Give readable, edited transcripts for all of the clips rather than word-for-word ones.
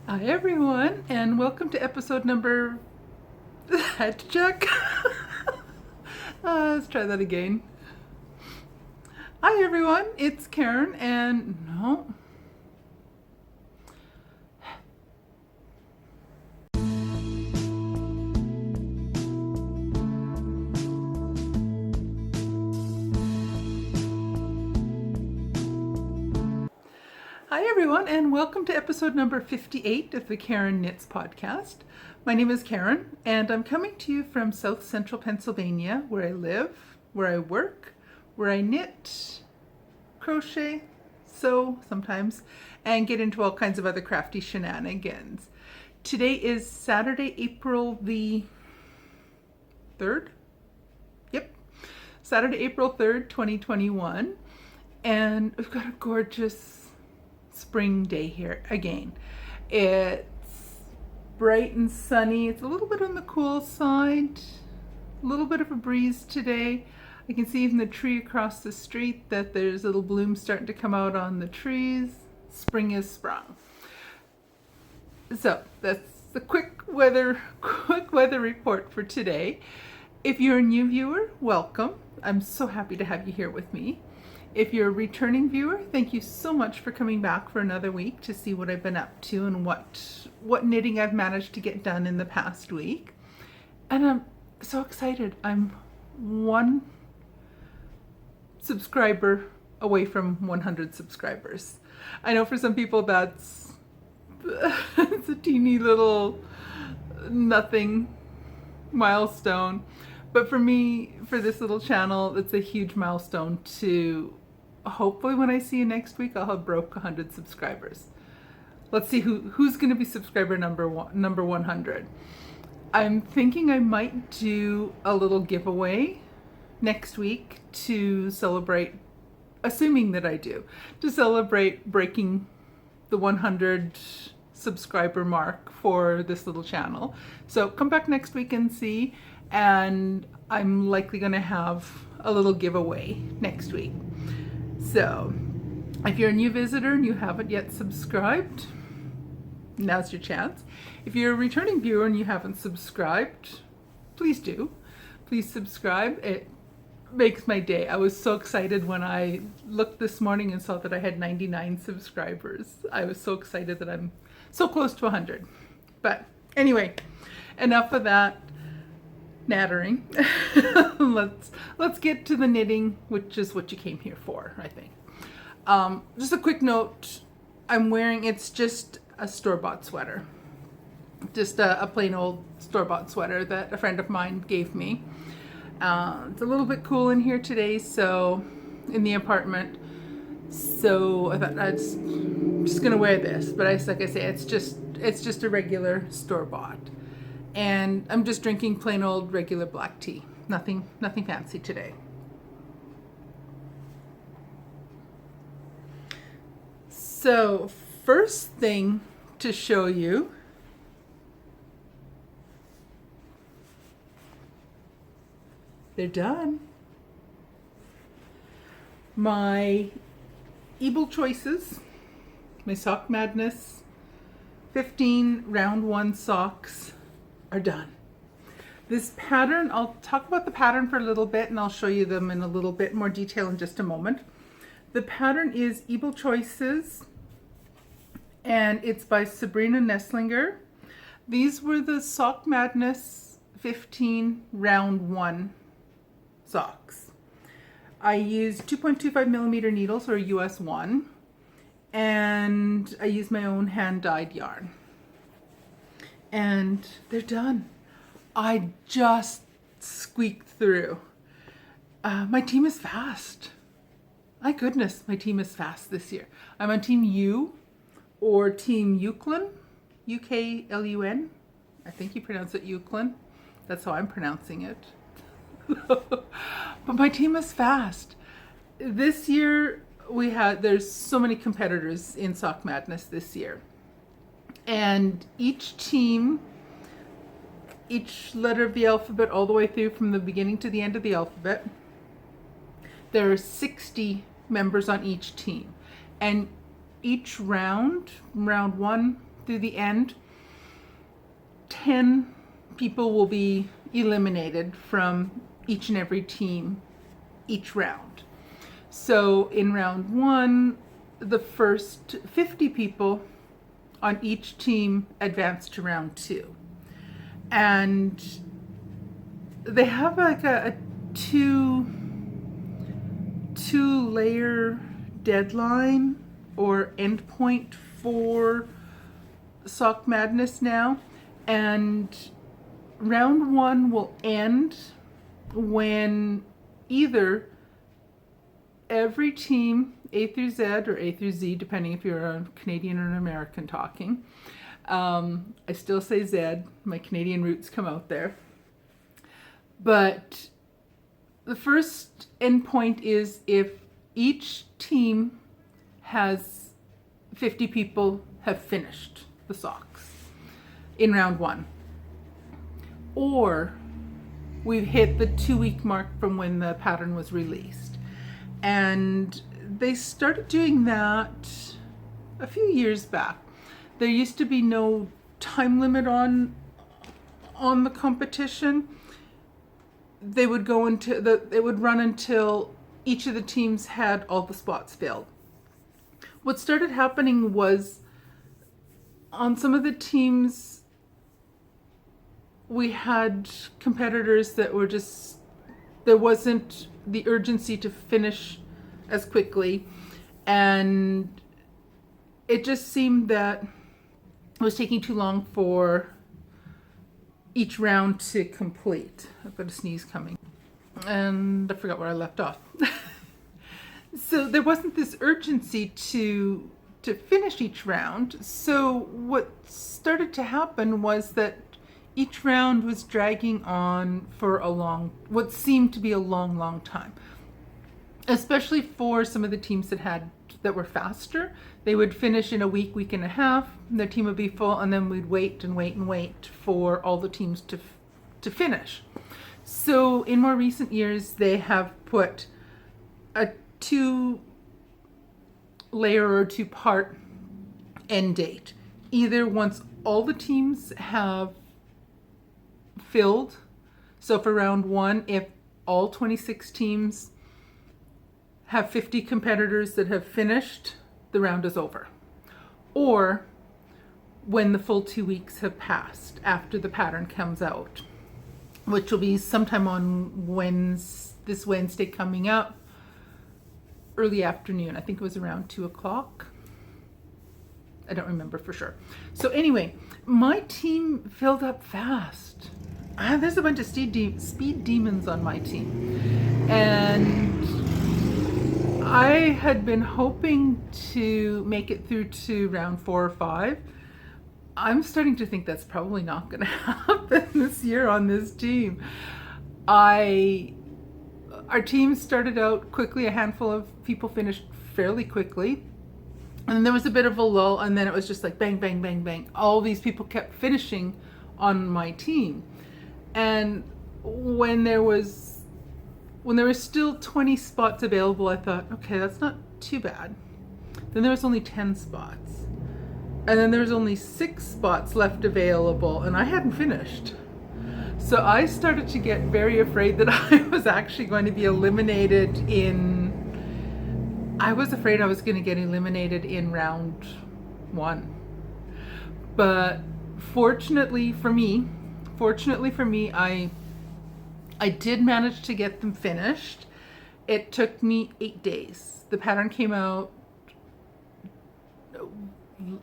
Hi everyone, and welcome to episode number... I had to check. Let's try that again. Hi everyone, it's Karen, and no. Hi everyone, and welcome to episode number 58 of the Karen Knits podcast. My name is Karen, and I'm coming to you from South Central Pennsylvania, where I live, where I work, where I knit, crochet, sew sometimes, and get into all kinds of other crafty shenanigans. Today is Saturday, April the 3rd? Yep, Saturday, April 3rd, 2021, and we've got a gorgeous spring day here again. It's bright and sunny. It's a little bit on the cool side, a little bit of a breeze today. I can see from the tree across the street that there's little blooms starting to come out on the trees. Spring is sprung. So that's the quick weather report for today. If you're a new viewer, welcome. I'm so happy to have you here with me. If you're a returning viewer, thank you so much for coming back for another week to see what I've been up to and what knitting I've managed to get done in the past week. And I'm so excited. I'm one subscriber away from 100 subscribers. I know for some people that's it's a teeny little nothing milestone. But for me, for this little channel, it's a huge milestone to hopefully when I see you next week, I'll have broke 100 subscribers. Let's see who's going to be subscriber number 100. I'm thinking I might do a little giveaway next week to celebrate, assuming that I do, to celebrate breaking the 100 subscriber mark for this little channel. So come back next week and see. And I'm likely going to have a little giveaway next week. So if you're a new visitor and you haven't yet subscribed, now's your chance. If you're a returning viewer and you haven't subscribed, please do. Please subscribe. It makes my day. I was so excited when I looked this morning and saw that I had 99 subscribers. I was so excited that I'm so close to 100. But anyway, enough of that nattering. Let's get to the knitting, which is what you came here for, I think. Just a quick note, I'm wearing, it's just a store-bought sweater. Just a plain old store-bought sweater that a friend of mine gave me. It's a little bit cool in here today, so in the apartment. So I thought I'm just gonna wear this, but like I say, it's just a regular store-bought. And I'm just drinking plain old regular black tea. Nothing fancy today. So first thing to show you, they're done. My Able Choices, my Sock Madness 15 round 1 socks are done. This pattern, I'll talk about the pattern for a little bit and I'll show you them in a little bit more detail in just a moment. The pattern is Able Choices and it's by Sabrina Nestlinger. These were the Sock Madness 15 round 1 socks. I used 2.25 millimeter needles, or US 1, and I used my own hand dyed yarn. And they're done. I just squeaked through. My team is fast. My goodness, my team is fast this year. I'm on Team U, or Team Euclin, U-K-L-U-N. I think you pronounce it Euclin. That's how I'm pronouncing it. But my team is fast. This year there's so many competitors in Sock Madness this year. And each team, each letter of the alphabet, all the way through from the beginning to the end of the alphabet, there are 60 members on each team. And each round 1 through the end, 10 people will be eliminated from each and every team each round. So in round 1, the first 50 people on each team advance to round 2. And they have like a two-layer deadline or endpoint for Sock Madness now. And round 1 will end when either every team, A through Z or A through Z, depending if you're a Canadian or an American talking. I still say Z, my Canadian roots come out there. But the first endpoint is if each team has 50 people have finished the socks in round 1. Or we've hit the 2-week mark from when the pattern was released. And they started doing that a few years back. There used to be no time limit on the competition. They would go into it would run until each of the teams had all the spots filled. What started happening was on some of the teams we had competitors that were just, there wasn't the urgency to finish as quickly, and it just seemed that it was taking too long for each round to complete. I've got a sneeze coming and I forgot where I left off. So there wasn't this urgency to finish each round. So what started to happen was that each round was dragging on for what seemed to be a long time. Especially for some of the teams that were faster. They would finish in a week and a half, their team would be full, and then we'd wait for all the teams to finish. So in more recent years, they have put a 2-layer or 2-part end date. Either once all the teams have filled, so for round 1, if all 26 teams have 50 competitors that have finished, the round is over. Or when the full 2 weeks have passed after the pattern comes out, which will be sometime on this Wednesday coming up, early afternoon. I think it was around 2 o'clock. I don't remember for sure. So anyway, my team filled up fast. There's a bunch of speed demons on my team. And I had been hoping to make it through to round 4 or 5. I'm starting to think that's probably not going to happen this year on this team. Our team started out quickly. A handful of people finished fairly quickly. And there was a bit of a lull, and then it was just like bang, bang, bang, bang. All these people kept finishing on my team. And when there was still 20 spots available, I thought, okay, that's not too bad. Then there was only 10 spots. And then there was only 6 spots left available, and I hadn't finished. So I started to get very afraid that I was actually going to be eliminated I was afraid I was going to get eliminated in round 1. But fortunately for me, I did manage to get them finished. It took me 8 days. The pattern came out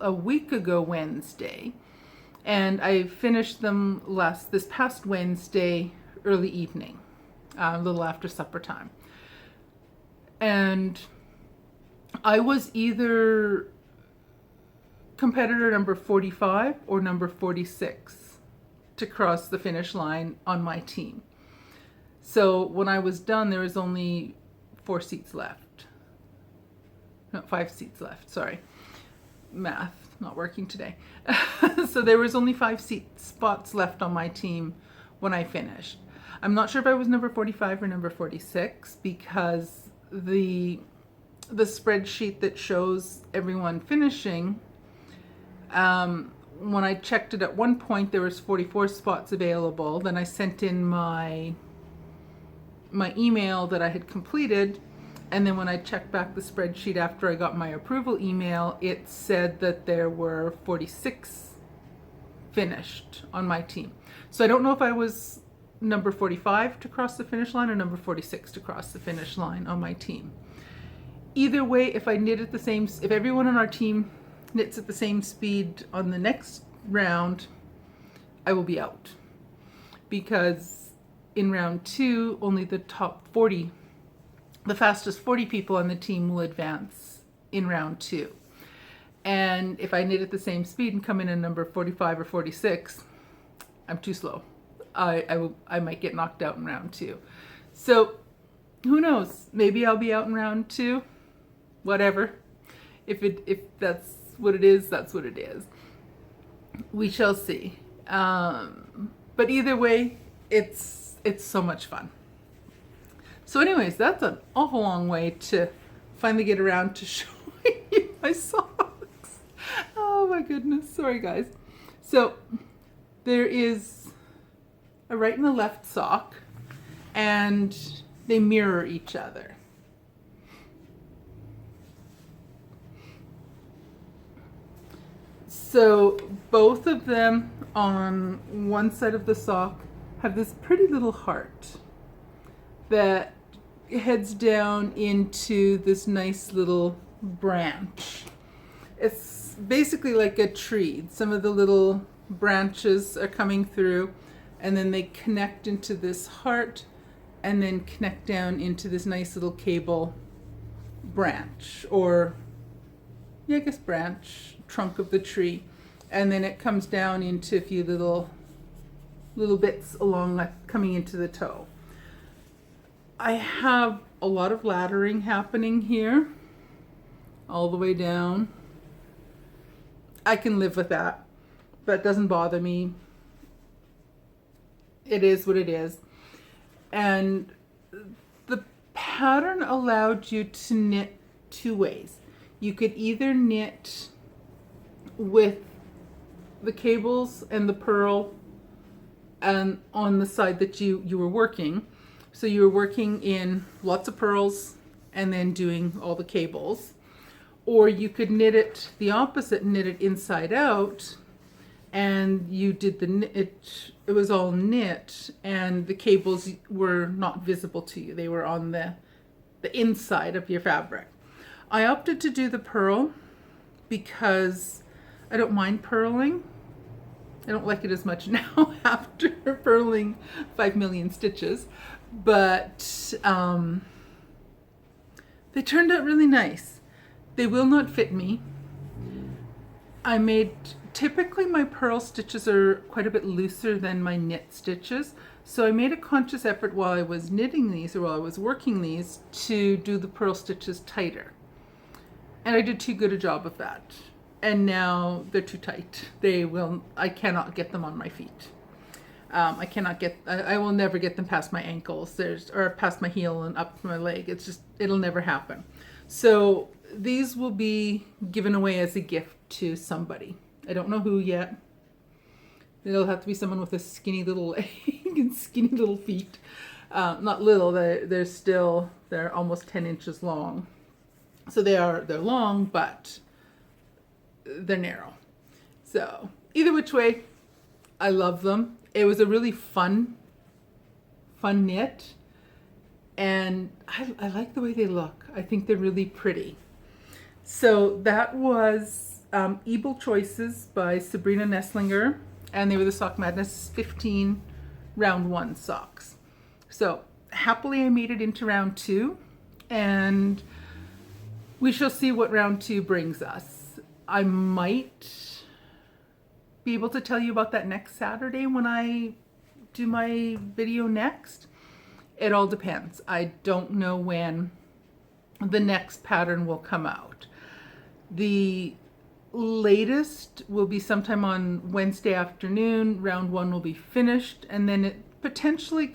a week ago Wednesday, and I finished them this past Wednesday early evening, a little after supper time. And I was either competitor number 45 or number 46 to cross the finish line on my team. So when I was done, there was only 4 seats left. No, 5 seats left, sorry. Math, not working today. So there was only 5 spots left on my team when I finished. I'm not sure if I was number 45 or number 46 because the spreadsheet that shows everyone finishing When I checked it at one point, there was 44 spots available. Then I sent in my email that I had completed, and then when I checked back the spreadsheet after I got my approval email, it said that there were 46 finished on my team. So I don't know if I was number 45 to cross the finish line or number 46 to cross the finish line on my team. Either way, if I knit at the same, if everyone on our team knits at the same speed on the next round, I will be out. Because in round 2, only the top 40, the fastest 40 people on the team will advance in round 2. And if I knit at the same speed and come in at number 45 or 46, I'm too slow. I might get knocked out in round 2. So who knows? Maybe I'll be out in round 2. Whatever. If that's what it is, that's what it is. We shall see. But either way, it's so much fun. So anyways, that's an awful long way to finally get around to showing you my socks. Oh my goodness. Sorry guys. So there is a right and a left sock, and they mirror each other. So both of them on one side of the sock have this pretty little heart that heads down into this nice little branch. It's basically like a tree. Some of the little branches are coming through, and then they connect into this heart and then connect down into this nice little cable branch, or yeah, I guess branch, trunk of the tree. And then it comes down into a few little bits along, coming into the toe. I have a lot of laddering happening here, all the way down. I can live with that. That doesn't bother me. It is what it is. And the pattern allowed you to knit two ways. You could either knit with the cables and the purl and on the side that you were working. So you were working in lots of purls and then doing all the cables. Or you could knit it the opposite, knit it inside out, and you did it was all knit and the cables were not visible to you. They were on the inside of your fabric. I opted to do the purl because I don't mind purling. I don't like it as much now after purling 5 million stitches, but they turned out really nice. They will not fit me. Typically my purl stitches are quite a bit looser than my knit stitches, so I made a conscious effort while I was knitting these, or while I was working these, to do the purl stitches tighter. And I did too good a job of that. And now they're too tight. I cannot get them on my feet. I will never get them past my ankles, or past my heel and up my leg. It'll never happen. So these will be given away as a gift to somebody. I don't know who yet. It'll have to be someone with a skinny little leg and skinny little feet. Not little, they're almost 10 inches long. So they're long, but they're narrow. So either which way, I love them. It was a really fun knit, and I like the way they look. I think they're really pretty. So that was Ebel Choices by Sabrina Nesslinger, and they were the Sock Madness 15 round 1 socks. So happily I made it into round 2, and we shall see what round 2 brings us. I might be able to tell you about that next Saturday when I do my video next. It all depends. I don't know when the next pattern will come out. The latest will be sometime on Wednesday afternoon. Round 1 will be finished, and then it potentially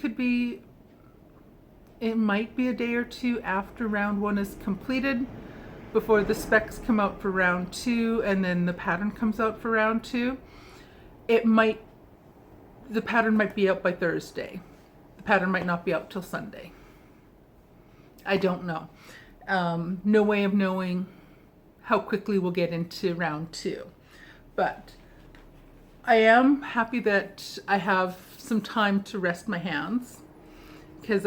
it might be a day or two after round 1 is completed. before the specs come out for round 2 and then the pattern comes out for round 2. The pattern might be out by Thursday. The pattern might not be out till Sunday. I don't know. No way of knowing how quickly we'll get into round 2. But I am happy that I have some time to rest my hands, because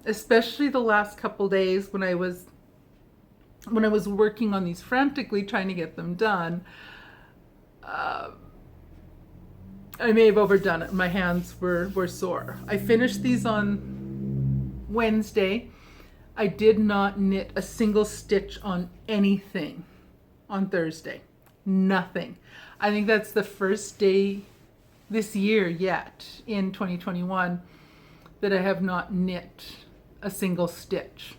especially the last couple days when I was working on these frantically trying to get them done, I may have overdone it. My hands were sore. I finished these on Wednesday. I did not knit a single stitch on anything on Thursday. Nothing. I think that's the first day this year yet in 2021 that I have not knit a single stitch.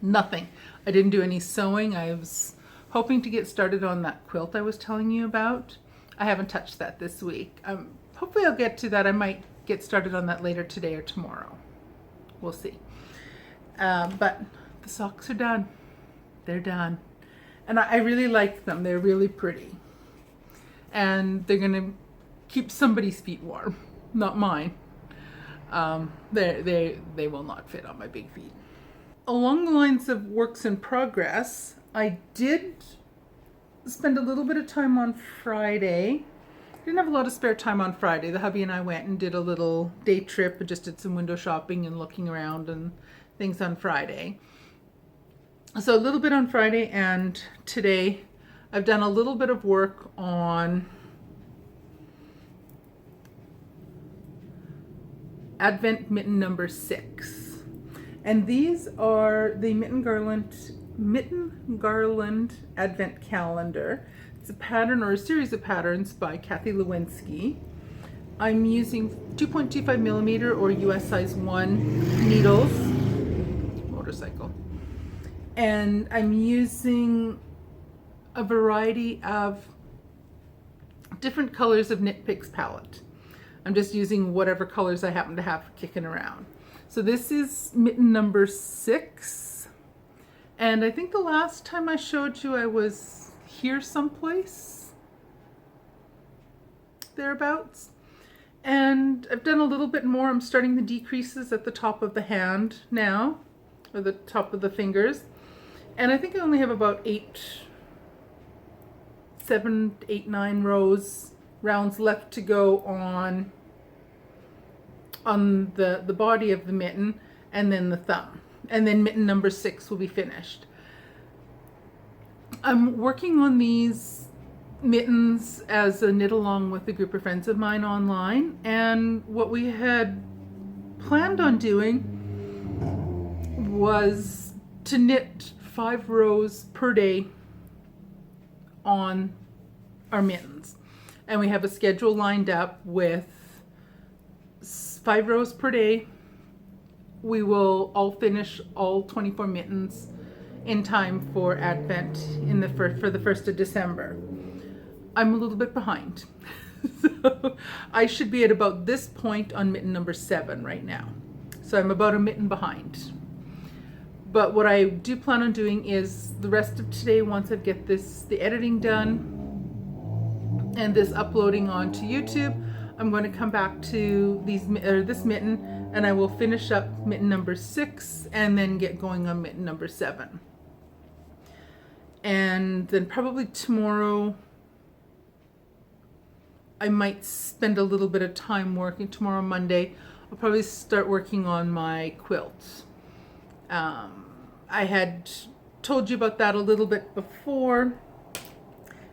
Nothing. I didn't do any sewing. I was hoping to get started on that quilt I was telling you about. I haven't touched that this week. Hopefully I'll get to that. I might get started on that later today or tomorrow. We'll see. But the socks are done. They're done. And I really like them. They're really pretty. And they're going to keep somebody's feet warm, not mine. They will not fit on my big feet. Along the lines of works in progress, I did spend a little bit of time on Friday. Didn't have a lot of spare time on Friday. The hubby and I went and did a little day trip and just did some window shopping and looking around and things on Friday. So a little bit on Friday, and today I've done a little bit of work on Advent mitten number 6. And these are the Mitten Garland Advent Calendar. It's a pattern or a series of patterns by Kathy Lewinsky. I'm using 2.25 millimeter or US size 1 needles, motorcycle. And I'm using a variety of different colors of Knit Picks palette. I'm just using whatever colors I happen to have kicking around. So this is mitten number 6. And I think the last time I showed you I was here someplace, thereabouts. And I've done a little bit more. I'm starting the decreases at the top of the hand now, or the top of the fingers. And I think I only have about 7, 8, 9 rounds left to go on the body of the mitten, and then the thumb. And then mitten number 6 will be finished. I'm working on these mittens as a knit along with a group of friends of mine online, and what we had planned on doing was to knit 5 rows per day on our mittens. And we have a schedule lined up with 5 rows per day. We will all finish all 24 mittens in time for Advent for the 1st of December. I'm a little bit behind. So I should be at about this point on mitten number 7 right now. So I'm about a mitten behind. But what I do plan on doing is the rest of today, once I get the editing done and this uploading onto YouTube, I'm going to come back to this mitten, and I will finish up mitten number 6 and then get going on mitten number 7. And then probably tomorrow I might spend a little bit of time working. Tomorrow, Monday, I'll probably start working on my quilt. I had told you about that a little bit before.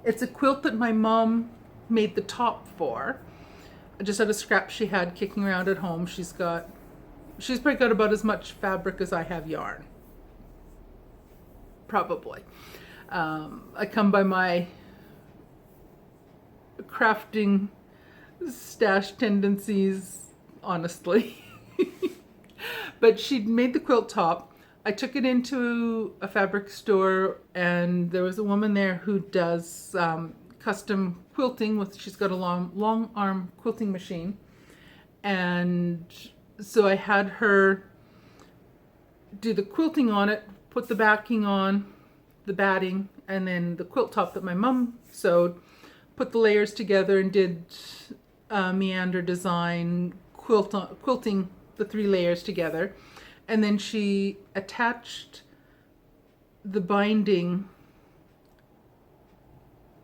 It's a quilt that my mom made the top for. Just out of scraps she had kicking around at home. She's probably got about as much fabric as I have yarn. Probably. I come by my crafting stash tendencies honestly. But she'd made the quilt top. I took it into a fabric store, and there was a woman there who does custom quilting she's got a long arm quilting machine. And so I had her do the quilting on it, put the backing on, the batting and then the quilt top that my mom sewed, put the layers together and did meander design, quilting the 3 layers together. And then she attached the binding,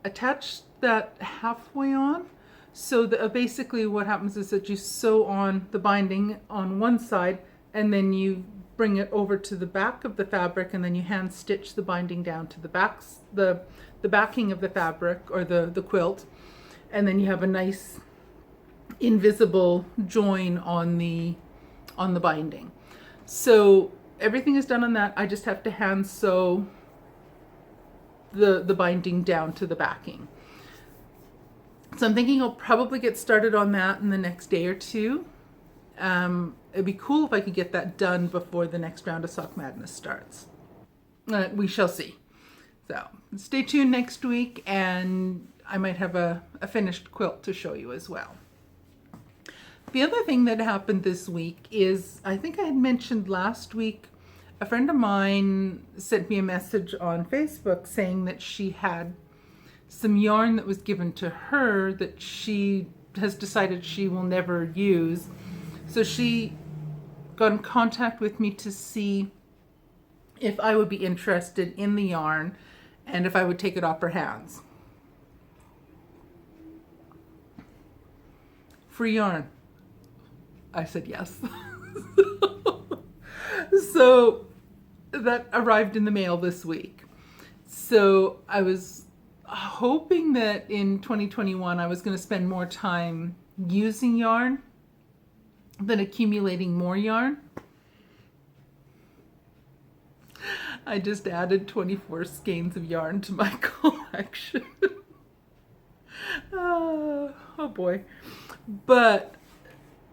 attached that halfway on. So basically what happens is that you sew on the binding on one side and then you bring it over to the back of the fabric and then you hand stitch the binding down to the backing of the fabric or the quilt, and then you have a nice invisible join on the binding. So everything is done on that. I just have to hand sew the binding down to the backing. So I'm thinking I'll probably get started on that in the next day or two. It'd be cool if I could get that done before the next round of Sock Madness starts. We shall see. So stay tuned next week and I might have a finished quilt to show you as well. The other thing that happened this week is, I think I had mentioned last week, a friend of mine sent me a message on Facebook saying that she had some yarn that was given to her that she has decided she will never use. So she got in contact with me to see if I would be interested in the yarn and if I would take it off her hands. Free yarn. I said yes. So that arrived in the mail this week. So I was hoping that in 2021 I was going to spend more time using yarn than accumulating more yarn. I just added 24 skeins of yarn to my collection. Oh boy. But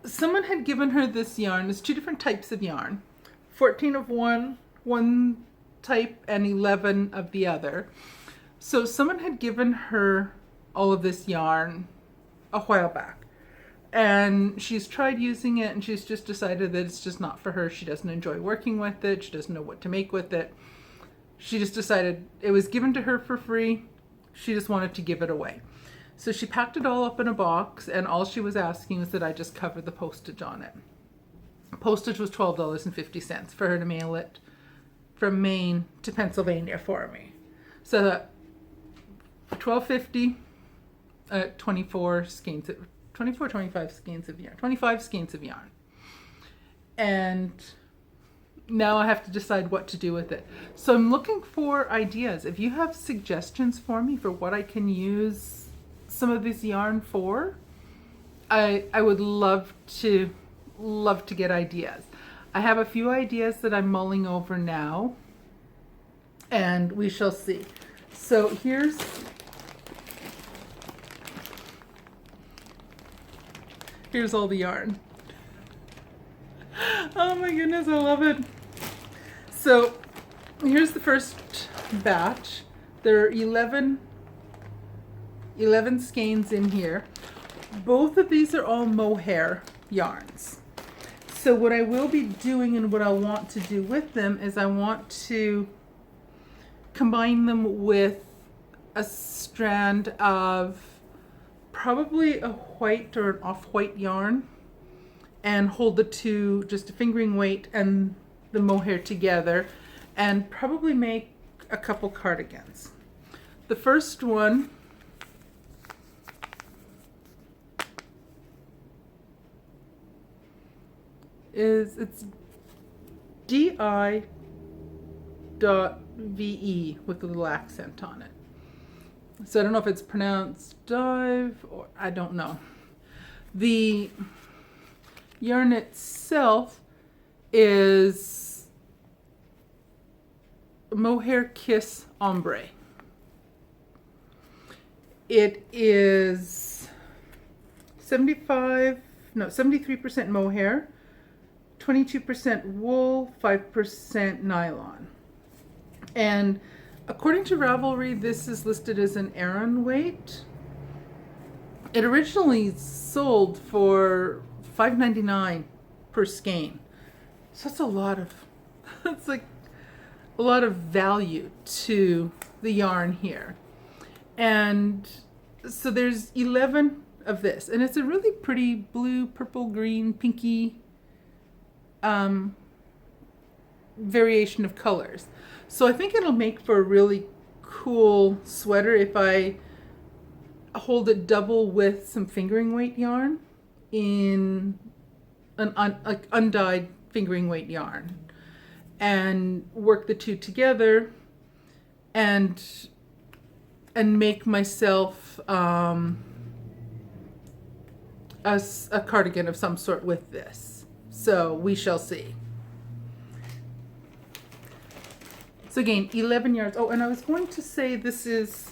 someone had given her this yarn. There's 2 different types of yarn. 14 of one type and 11 of the other. So someone had given her all of this yarn a while back. And she's tried using it and she's just decided that it's just not for her. She doesn't enjoy working with it. She doesn't know what to make with it. She just decided it was given to her for free. She just wanted to give it away. So she packed it all up in a box and all she was asking was that I just cover the postage on it. Postage was $12.50 for her to mail it from Maine to Pennsylvania for me. So for $12.50, 25 skeins of yarn, 25 skeins of yarn. And now I have to decide what to do with it. So I'm looking for ideas. If you have suggestions for me for what I can use some of this yarn for, I would love to get ideas. I have a few ideas that I'm mulling over now and we shall see. So here's all the yarn. Oh my goodness, I love it. So here's the first batch. There are 11 skeins in here. Both of these are all mohair yarns. So what I will be doing and what I want to do with them is I want to combine them with a strand of probably a white or an off-white yarn and hold the two, just a fingering weight and the mohair together, and probably make a couple cardigans. The first one is, it's di.ve with a little accent on it. So I don't know if it's pronounced dive or I don't know. The yarn itself is Mohair Kiss Ombre. It is 73% mohair, 22% wool, 5% nylon. And according to Ravelry, this is listed as an Aran weight. It originally sold for $5.99 per skein. So that's a lot of, it's like a lot of value to the yarn here. And so there's 11 of this, and it's a really pretty blue, purple, green, pinky variation of colors. So I think it'll make for a really cool sweater if I hold it double with some fingering weight yarn in an undyed fingering weight yarn, and work the two together and make myself a cardigan of some sort with this. So we shall see. So again, 11 yards. Oh, and I was going to say this is,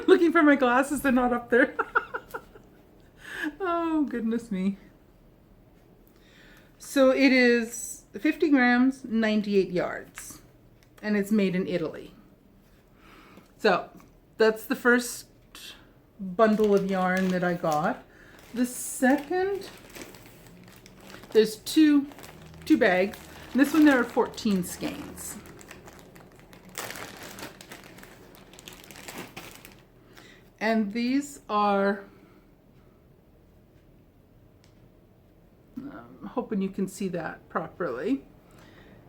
looking for my glasses, they're not up there. Oh, goodness me. So it is 50 grams, 98 yards, and it's made in Italy. So that's the first bundle of yarn that I got. The second, there's two bags. And this one there are 14 skeins. And these are, I'm hoping you can see that properly.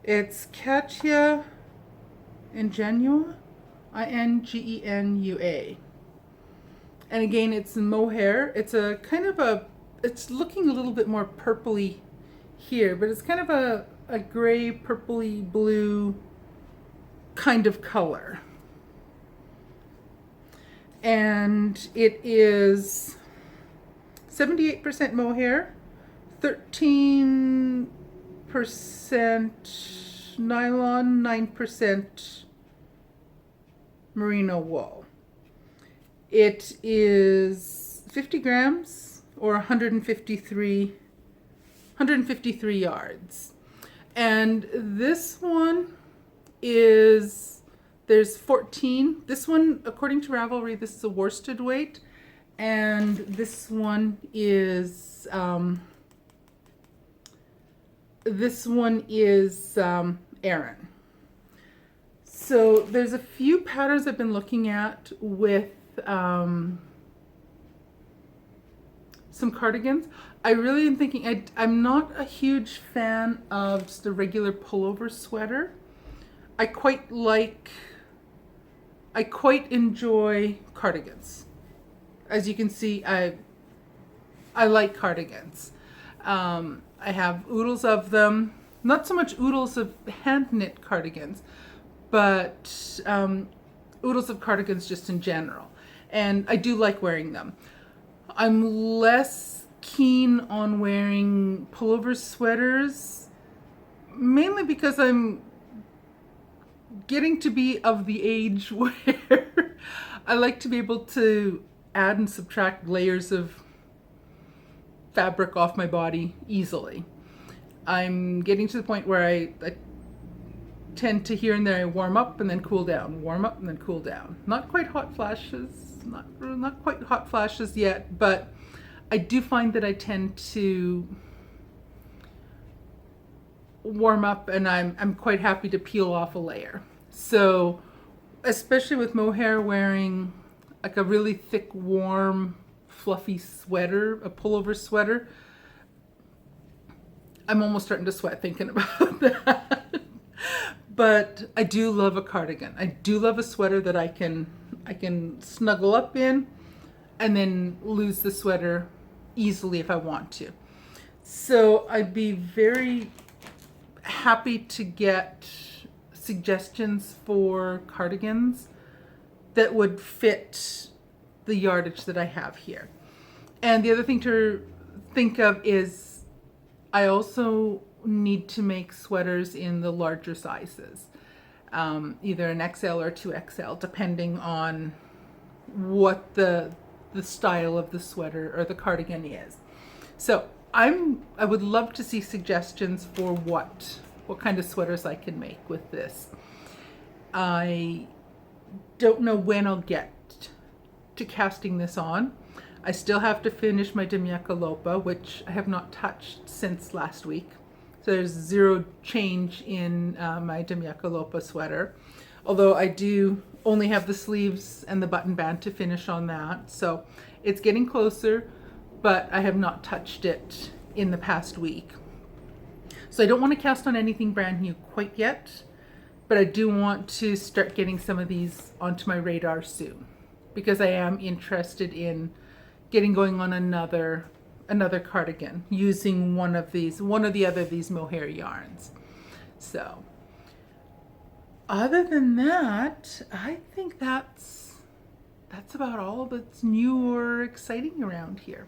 It's Katia Ingenua, Ingenua. And again, it's mohair. It's a kind of it's looking a little bit more purpley here, but it's kind of a gray, purpley, blue kind of color. And it is 78% mohair, 13% nylon, 9% merino wool. It is 50 grams or 153 yards. And this one is, there's 14. This one, according to Ravelry, this is a worsted weight. And this one is Aran. So there's a few patterns I've been looking at with some cardigans. I really am thinking, I'm not a huge fan of just a regular pullover sweater. I quite enjoy cardigans. As you can see, I like cardigans. I have oodles of them. Not so much oodles of hand knit cardigans, but oodles of cardigans just in general. And I do like wearing them. I'm less keen on wearing pullover sweaters, mainly because I'm getting to be of the age where I like to be able to add and subtract layers of fabric off my body easily. I'm getting to the point where I tend to here and there warm up and then cool down, warm up and then cool down. Not quite hot flashes, not quite hot flashes yet, but I do find that I tend to warm up and I'm quite happy to peel off a layer. So especially with mohair, wearing like a really thick, warm, fluffy sweater, a pullover sweater, I'm almost starting to sweat thinking about that. But I do love a cardigan. I do love a sweater that I can snuggle up in and then lose the sweater easily if I want to. So I'd be very happy to get suggestions for cardigans that would fit the yardage that I have here. And the other thing to think of is I also need to make sweaters in the larger sizes, either an XL or 2XL, depending on what the style of the sweater or the cardigan is. So I would love to see suggestions for what kind of sweaters I can make with this. I don't know when I'll get to casting this on. I still have to finish my Demiaka Lopa, which I have not touched since last week. So there's zero change in my Demyakalopa sweater. Although I do only have the sleeves and the button band to finish on that. So it's getting closer, but I have not touched it in the past week. So I don't want to cast on anything brand new quite yet, but I do want to start getting some of these onto my radar soon, because I am interested in getting going on another cardigan using one of the other of these mohair yarns. So other than that, I think that's about all that's new or exciting around here.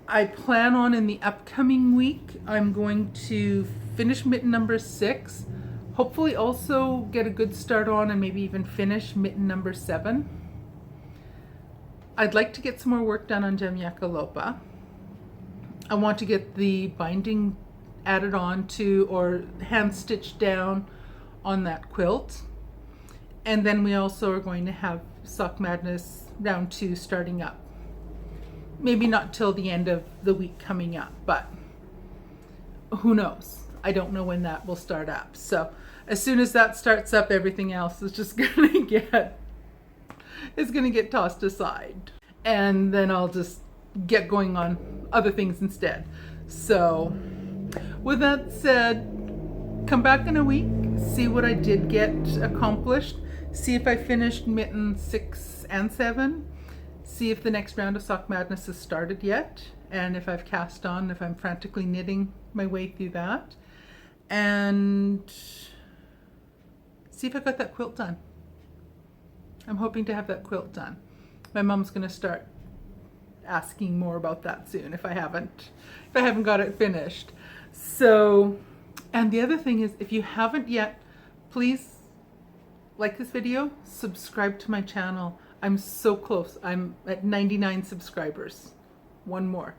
I plan on in the upcoming week, I'm going to finish mitten number 6, hopefully also get a good start on and maybe even finish mitten number 7. I'd like to get some more work done on Demyakalopa. I want to get the binding added on to or hand stitched down on that quilt. And then we also are going to have Sock Madness round 2 starting up. Maybe not till the end of the week coming up, but who knows? I don't know when that will start up. So as soon as that starts up, everything else is just gonna get tossed aside. And then I'll just get going on other things instead. So with that said, come back in a week, see what I did get accomplished, see if I finished mitten 6 and 7, see if the next round of Sock Madness has started yet, and if I've cast on, if I'm frantically knitting my way through that, and see if I got that quilt done. I'm hoping to have that quilt done. My mom's gonna start asking more about that soon if I haven't got it finished. So, and the other thing is, if you haven't yet, please like this video, subscribe to my channel. I'm so close. I'm at 99 subscribers. One more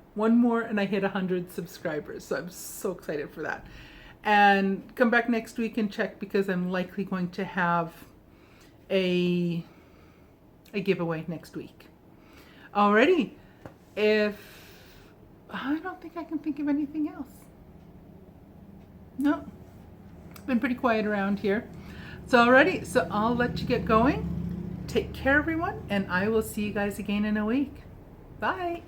and I hit 100 subscribers. So I'm so excited for that. And come back next week and check, because I'm likely going to have a giveaway next week. Alrighty. I don't think I can think of anything else. No. Been pretty quiet around here. So alrighty, so I'll let you get going. Take care, everyone, and I will see you guys again in a week. Bye.